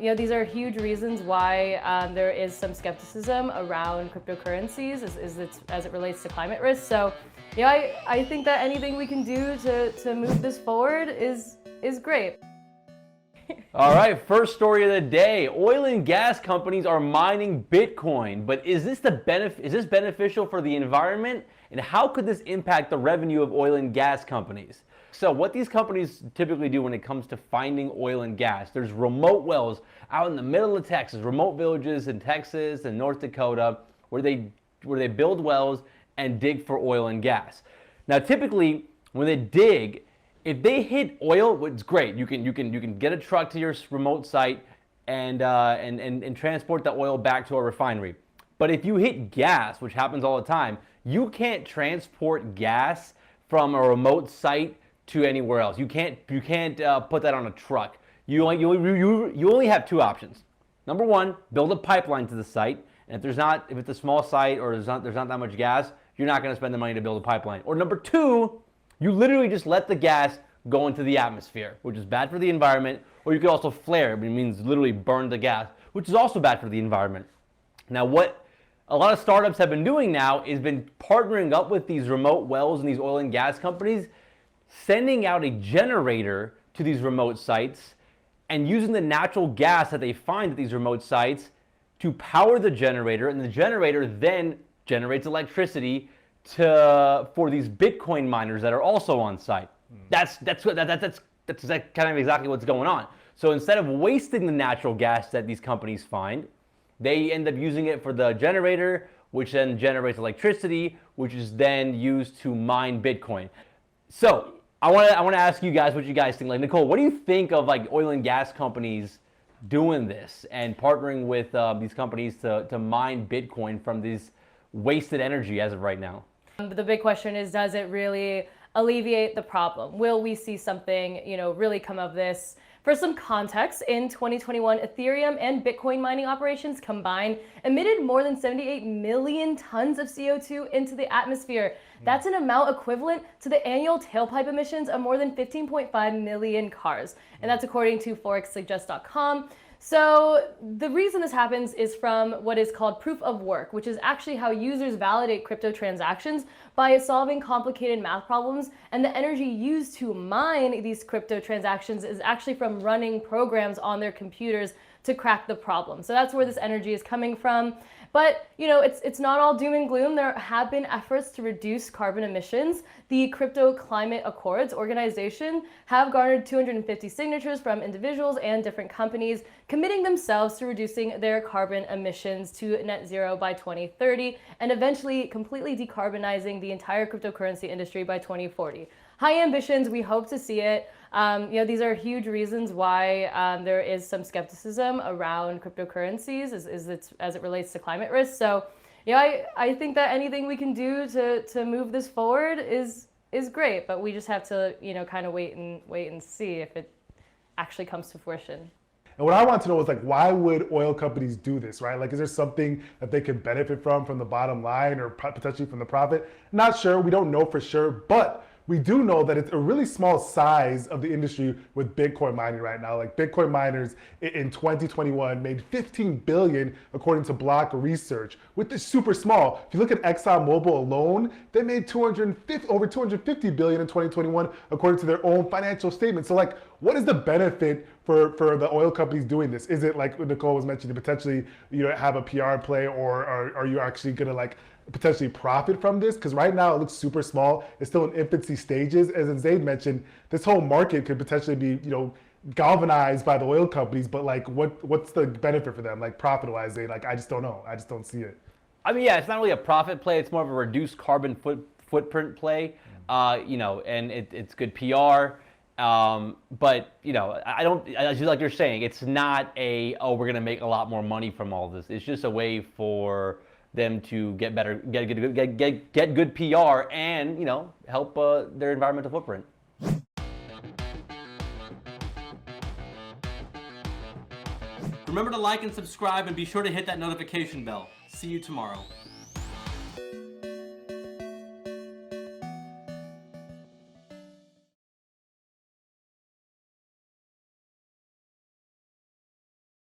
These are huge reasons why there is some skepticism around cryptocurrencies as it relates to climate risk. So, I think that anything we can do to move this forward is great. All right, first story of the day. Oil and gas companies are mining Bitcoin, but is this beneficial for the environment? And how could this impact the revenue of oil and gas companies? So what these companies typically do when it comes to finding oil and gas, there's remote wells out in the middle of Texas, remote villages in Texas and North Dakota, where they build wells and dig for oil and gas. Now, typically, when they dig, if they hit oil, it's great. You can get a truck to your remote site and transport the oil back to a refinery. But if you hit gas, which happens all the time, you can't transport gas from a remote site to anywhere else. You can't put that on a truck. You only have two options. Number one, build a pipeline to the site, and if it's a small site or there's not that much gas, you're not going to spend the money to build a pipeline. Or number two, you literally just let the gas go into the atmosphere, which is bad for the environment. Or you could also flare, it means literally burn the gas, which is also bad for the environment. Now, what a lot of startups have been doing now is been partnering up with these remote wells and these oil and gas companies, sending out a generator to these remote sites and using the natural gas that they find at these remote sites to power the generator, and the generator then generates electricity for these Bitcoin miners that are also on site. That's kind of exactly what's going on. So instead of wasting the natural gas that these companies find, they end up using it for the generator, which then generates electricity, which is then used to mine Bitcoin. So I want to ask you guys what you guys think. Like, Nicole, what do you think of like oil and gas companies doing this and partnering with these companies to mine Bitcoin from this wasted energy as of right now? The big question is, does it really alleviate the problem? Will we see something, really come of this? For some context, in 2021, Ethereum and Bitcoin mining operations combined emitted more than 78 million tons of CO2 into the atmosphere. That's an amount equivalent to the annual tailpipe emissions of more than 15.5 million cars. And that's according to forexsuggest.com. So the reason this happens is from what is called proof of work, which is actually how users validate crypto transactions by solving complicated math problems. And the energy used to mine these crypto transactions is actually from running programs on their computers to crack the problem. So that's where this energy is coming from. But, it's not all doom and gloom. There have been efforts to reduce carbon emissions. The Crypto Climate Accords organization have garnered 250 signatures from individuals and different companies committing themselves to reducing their carbon emissions to net zero by 2030 and eventually completely decarbonizing the entire cryptocurrency industry by 2040. High ambitions, we hope to see it. These are huge reasons why there is some skepticism around cryptocurrencies as it relates to climate risk. So, I think that anything we can do to move this forward is great, but we just have to, kind of wait and see if it actually comes to fruition. And what I want to know is, like, why would oil companies do this, right? Like, is there something that they can benefit from the bottom line or potentially from the profit? Not sure. We don't know for sure, but we do know that it's a really small size of the industry with Bitcoin mining right now. Like, Bitcoin miners in 2021 made 15 billion according to Block Research, which is super small. If you look at ExxonMobil alone, they made over 250 billion in 2021 according to their own financial statement. So, like, what is the benefit for the oil companies doing this? Is it, like Nicole was mentioning, to potentially have a PR play, or are you actually gonna potentially profit from this? Because right now it looks super small. It's still in infancy stages. As Zaid mentioned, this whole market could potentially be, galvanized by the oil companies, but what's the benefit for them? Like, profit-wise, Zaid, I just don't know. I just don't see it. I mean, yeah, it's not really a profit play. It's more of a reduced carbon footprint play, and it's good PR. But I don't, as like you're saying, it's not we're going to make a lot more money from all this. It's just a way for them to get good PR and, help their environmental footprint. Remember to like and subscribe, and be sure to hit that notification bell. See you tomorrow.